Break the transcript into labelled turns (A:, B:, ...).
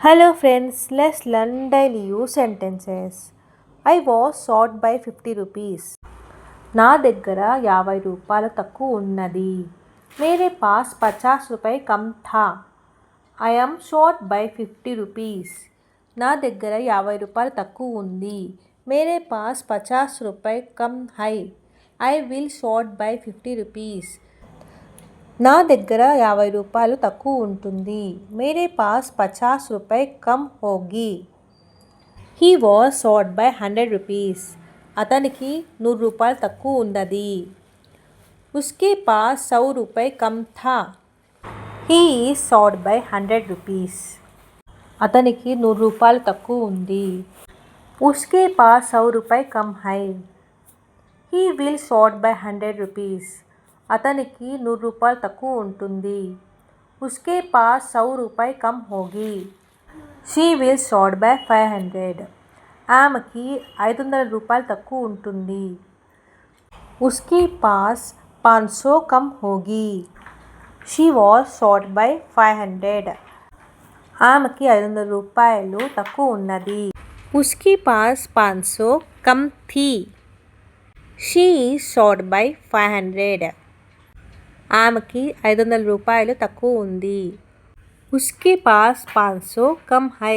A: Hello friends, let's learn daily use sentences. I was short by 50 rupees. నా దగ్గర 50 రూపాయలు తక్కువ ఉన్నది. मेरे पास 50 रुपए कम था. I am short by 50 rupees. నా దగ్గర 50 రూపాయలు తక్కువ ఉంది. मेरे पास 50 रुपए कम है. I will short by 50 rupees. నా దగ్గర 50 రూపాయలు తక్కువ ఉంటుంది. మేరే పాస్ 50 రూపాయ కమ్ హోగి. He was short by 100 rupees. అతనికి 100 రూపాయలు తక్కువ ఉన్నది. ఉస్కే పాస్ 100 రూపాయ కమ్ థా. He is short by 100 rupees. అతనికి 100 రూపాయలు తక్కువ ఉంది. ఉస్కే పాస్ 100 రూపాయ కమ్ హై. He will short by 100 rupees. అతనికి 100 రూపాయలు తక్కువ ఉంటుంది. ఉస్కే పాస్ 100 రూపాయ కమ్ హోగి. She will short by 500. ఆమెకి 500 రూపాయలు తక్కువ ఉంటుంది. ఉస్కే పాస్ 500 కమ్ హోగి. She was short by 500. ఆమెకి 500 రూపాయలు తక్కువ ఉన్నది. ఉస్కే పాస్ 500 కమ్ థీ. She is short by 500. ఆమెకి 500 రూపాయలు తక్కువ ఉంది. ఉస్కే పాస్ 500 కమ్ హై.